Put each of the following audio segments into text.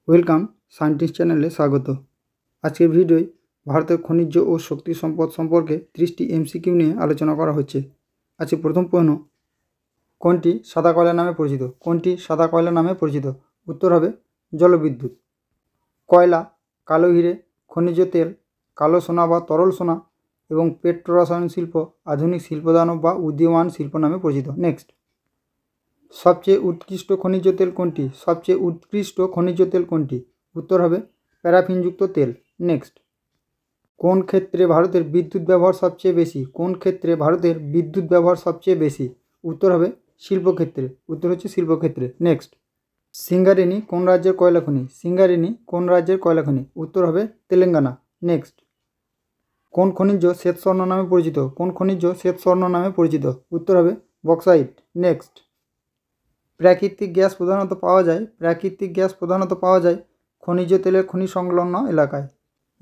Welcome scientist চ্যানেলে স্বাগত। আজকের ভিডিওয় ভারতের খনিজ ও শক্তি সম্পদ সম্পর্কে 30টি এমসিকিউ নিয়ে আলোচনা করা হচ্ছে। আজকে প্রথম প্রশ্ন, কোনটি সাদা কয়লা নামে পরিচিত? কোনটি সাদা কয়লা নামে পরিচিত? উত্তর হবে জলবিদ্যুৎ। কয়লা, কালো হিরে, খনিজ তেল, কালো সোনা বা তরল সোনা এবং পেট্রোরসায়ন শিল্প আধুনিক শিল্পদানব বা উদীয়মান শিল্প নামে পরিচিত। নেক্সট, সবচেয়ে উৎকৃষ্ট খনিজ তেল কোনটি? সবচেয়ে উৎকৃষ্ট খনিজ তেল কোনটি? উত্তর হবে প্যারাফিনযুক্ত তেল। নেক্সট, কোন ক্ষেত্রে ভারতের বিদ্যুৎ ব্যবহার সবচেয়ে বেশি? কোন ক্ষেত্রে ভারতের বিদ্যুৎ ব্যবহার সবচেয়ে বেশি? উত্তর হবে শিল্পক্ষেত্রে। উত্তর হচ্ছে শিল্পক্ষেত্রে। নেক্সট, সিঙ্গারেনি কোন রাজ্যের কয়লা খনি? সিঙ্গারেনি কোন রাজ্যের কয়লা খনি? উত্তর হবে তেলেঙ্গানা। নেক্সট, কোন খনিজ শ্বেতস্বর্ণ নামে পরিচিত? কোন খনিজ শ্বেতস্বর্ণ নামে পরিচিত? উত্তর হবে বক্সাইট। নেক্সট, প্রাকৃতিক গ্যাস প্রধানত পাওয়া যায় খনিজ তেলের খনি সংলগ্ন এলাকায়।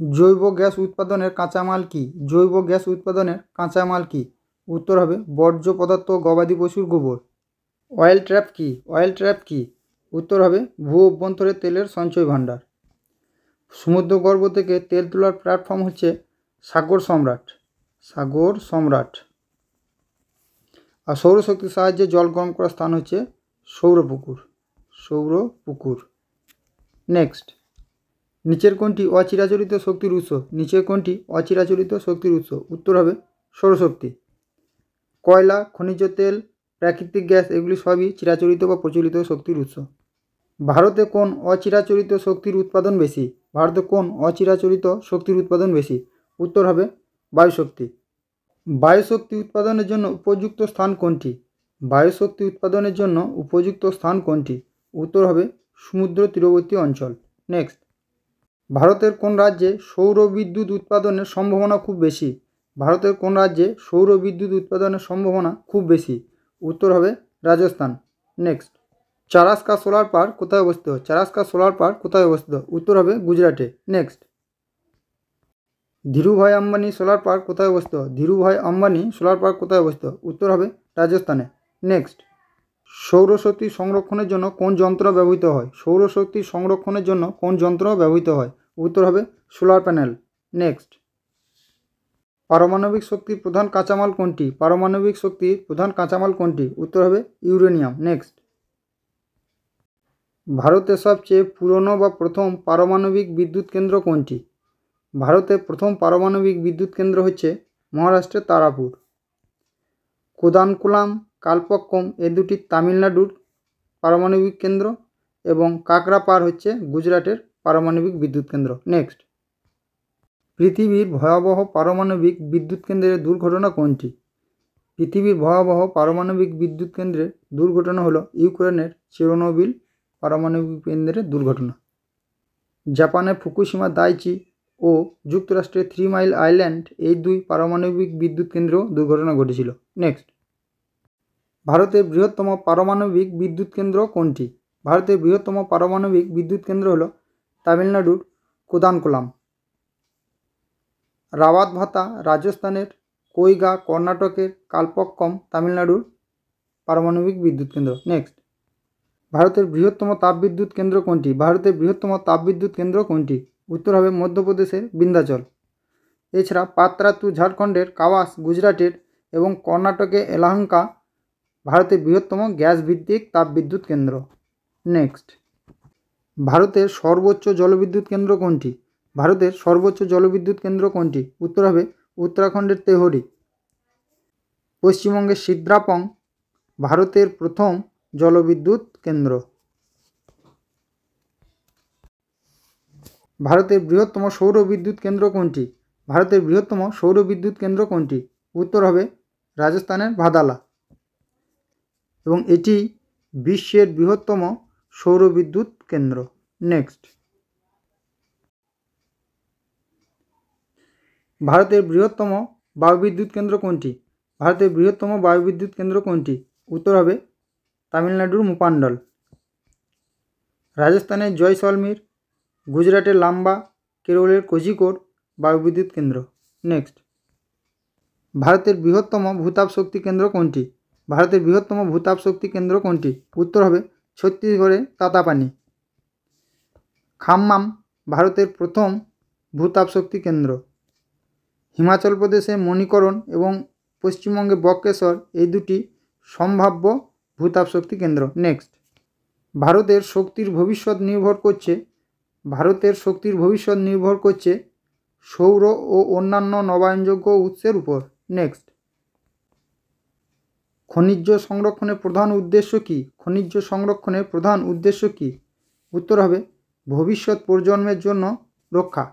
জৈব গ্যাস উৎপাদনের কাঁচামাল কি? জৈব গ্যাস উৎপাদনের কাঁচামাল কি? উত্তর হবে বর্জ্য পদার্থ, গবাদি পশুর গোবর। অয়েল ট্র্যাপ কি? অয়েল ট্র্যাপ কি? উত্তর হবে ভূ অভ্যন্তরে তেলের সঞ্চয় ভাণ্ডার। সমুদ্রগর্ভ থেকে তেল তোলার প্ল্যাটফর্ম হচ্ছে সাগর সম্রাট। সাগর সম্রাট। আর সৌরশক্তির সাহায্যে জল গরম করার স্থান হচ্ছে সৌরপুকুর। সৌরপুকুর। নেক্সট, নিচের কোনটি অচিরাচরিত শক্তির উৎস? নিচের কোনটি অচিরাচরিত শক্তির উৎস? উত্তর হবে সৌরশক্তি। কয়লা, খনিজ তেল, প্রাকৃতিক গ্যাস এগুলি সবই চিরাচরিত বা প্রচলিত শক্তির উৎস। ভারতে কোন অচিরাচরিত শক্তির উৎপাদন বেশি? ভারতে কোন অচিরাচরিত শক্তির উৎপাদন বেশি? উত্তর হবে বায়ুশক্তি। বায়ুশক্তি উৎপাদনের জন্য উপযুক্ত স্থান কোনটি? বায়ুশক্তি উৎপাদনের জন্য উপযুক্ত স্থান কোনটি? উত্তর হবে সমুদ্র তীরবর্তী অঞ্চল। নেক্সট, ভারতের কোন রাজ্যে সৌর বিদ্যুৎ উৎপাদনের সম্ভাবনা খুব বেশি? ভারতের কোন রাজ্যে সৌর বিদ্যুৎ উৎপাদনের সম্ভাবনা খুব বেশি? উত্তর হবে রাজস্থান। নেক্সট, চারাস্কা সোলার পার্ক কোথায় অবস্থিত? চারাস্কা সোলার পার্ক কোথায় অবস্থিত? উত্তর হবে গুজরাটে। Next, Dhirubhai Ambani solar park কোথায় অবস্থিত? ধীরুভাই আম্বানি সোলার পার্ক কোথায় অবস্থিত? উত্তর হবে রাজস্থানে। নেক্সট, সৌরশক্তি সংরক্ষণের জন্য কোন যন্ত্র ব্যবহৃত হয়? সৌরশক্তি সংরক্ষণের জন্য কোন যন্ত্র ব্যবহৃত হয়? উত্তর হবে সোলার প্যানেল। নেক্সট, পারমাণবিক শক্তির প্রধান কাঁচামাল কোনটি? পারমাণবিক শক্তির প্রধান কাঁচামাল কোনটি? উত্তর হবে ইউরেনিয়াম। নেক্সট, ভারতের সবচেয়ে পুরনো বা প্রথম পারমাণবিক বিদ্যুৎ কেন্দ্র কোনটি? ভারতের প্রথম পারমাণবিক বিদ্যুৎ কেন্দ্র হচ্ছে মহারাষ্ট্রের তারাপুর। কোদানকুলাম, কালপক্কম এ দুটি তামিলনাড়ুর পারমাণবিক কেন্দ্র এবং কাকরাপার হচ্ছে গুজরাটের পারমাণবিক বিদ্যুৎ কেন্দ্র। নেক্সট, পৃথিবীর ভয়াবহ পারমাণবিক বিদ্যুৎ কেন্দ্রের দুর্ঘটনা কোনটি? পৃথিবীর ভয়াবহ পারমাণবিক বিদ্যুৎ কেন্দ্রের দুর্ঘটনা হলো ইউক্রেনের চেরনোবিল পারমাণবিক কেন্দ্রের দুর্ঘটনা। জাপানের ফুকুশিমা দাইচি ও যুক্তরাষ্ট্রের 3 মাইল আইল্যান্ড এই দুই পারমাণবিক বিদ্যুৎ কেন্দ্রেও দুর্ঘটনা ঘটেছিল। নেক্সট, ভারতের বৃহত্তম পারমাণবিক বিদ্যুৎ কেন্দ্র কোনটি? ভারতের বৃহত্তম পারমাণবিক বিদ্যুৎ কেন্দ্র হল তামিলনাড়ুর কোদানকুলাম। রাওয়াত ভাতা রাজস্থানের, কৈগা কর্ণাটকের, কালপক্কম তামিলনাড়ুর পারমাণবিক বিদ্যুৎ কেন্দ্র। নেক্সট, ভারতের বৃহত্তম তাপবিদ্যুৎ কেন্দ্র কোনটি? ভারতের বৃহত্তম তাপবিদ্যুৎ কেন্দ্র কোনটি? উত্তর হবে মধ্যপ্রদেশের বিন্ধ্যাচল। এছাড়া পাত্রাতু ঝাড়খণ্ডের, কাওয়াস গুজরাটের এবং কর্ণাটকে এলাহাঙ্কা ভারতের বৃহত্তম গ্যাস ভিত্তিক তাপবিদ্যুৎ কেন্দ্র। নেক্সট, ভারতের সর্বোচ্চ জলবিদ্যুৎ কেন্দ্র কোনটি? ভারতের সর্বোচ্চ জলবিদ্যুৎ কেন্দ্র কোনটি? উত্তর হবে উত্তরাখণ্ডের তেহরি। পশ্চিমবঙ্গের সিদ্রাপং ভারতের প্রথম জলবিদ্যুৎ কেন্দ্র। ভারতের বৃহত্তম সৌর বিদ্যুৎ কেন্দ্র কোনটি? ভারতের বৃহত্তম সৌর বিদ্যুৎ কেন্দ্র কোনটি? উত্তর হবে রাজস্থানের ভাদালা এবং এটি বিশ্বের বৃহত্তম সৌর বিদ্যুৎ কেন্দ্র। নেক্সট, ভারতের বৃহত্তম বায়ুবিদ্যুৎ কেন্দ্র কোনটি? ভারতের বৃহত্তম বায়ুবিদ্যুৎ কেন্দ্র কোনটি? উত্তর হবে তামিলনাড়ুর মুপান্ডল। রাজস্থানের জয়সলমীর, গুজরাটের লাম্বা, কেরলের কোঝিকোড বায়ুবিদ্যুৎ কেন্দ্র। নেক্সট, ভারতের বৃহত্তম ভূতাপ শক্তি কেন্দ্র কোনটি? ভারতের বৃহত্তম ভূতাপ শক্তি কেন্দ্র কোনটি? উত্তর হবে ছত্তিশগড়ের তাতাপানি। খাম্মাম ভারতের প্রথম ভূতাপশক্তি কেন্দ্র। হিমাচল প্রদেশে মণিকরণ এবং পশ্চিমবঙ্গে বক্রেশ্বর এই দুটি সম্ভাব্য ভূতাপশক্তি কেন্দ্র। নেক্সট, ভারতের শক্তির ভবিষ্যৎ নির্ভর করছে সৌর ও অন্যান্য নবায়নযোগ্য উৎসের উপর। নেক্সট, খনিজ সংরক্ষণের প্রধান উদ্দেশ্য কী? উত্তর হবে ভবিষ্যৎ প্রজন্মের জন্য রক্ষা।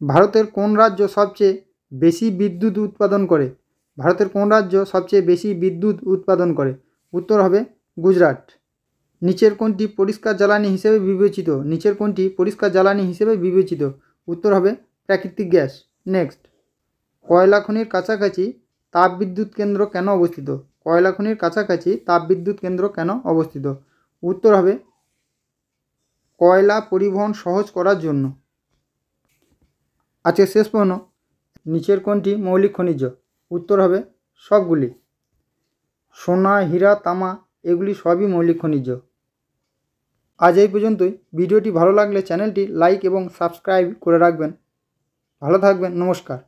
ভারতের কোন রাজ্য সবচেয়ে বেশি বিদ্যুৎ উৎপাদন করে? উত্তর হবে গুজরাট। নিচের কোনটি পরিষ্কার জ্বালানি হিসেবে বিবেচিত? উত্তর হবে প্রাকৃতিক গ্যাস। নেক্সট, কয়লা খনির কাছাকাছি তাপবিদ্যুৎ কেন্দ্র কেন অবস্থিত? উত্তর হবে কয়লা পরিবহন সহজ করার জন্য। আজকে শেষ প্রশ্ন, নিচের কোনটি মৌলিক খনিজ? উত্তর হবে সবগুলি। সোনা, হীরা, তামা এগুলি সবই মৌলিক খনিজ। আজ এই পর্যন্তই। ভিডিওটি ভালো লাগলে চ্যানেলটি লাইক এবং সাবস্ক্রাইব করে রাখবেন। ভালো থাকবেন। নমস্কার।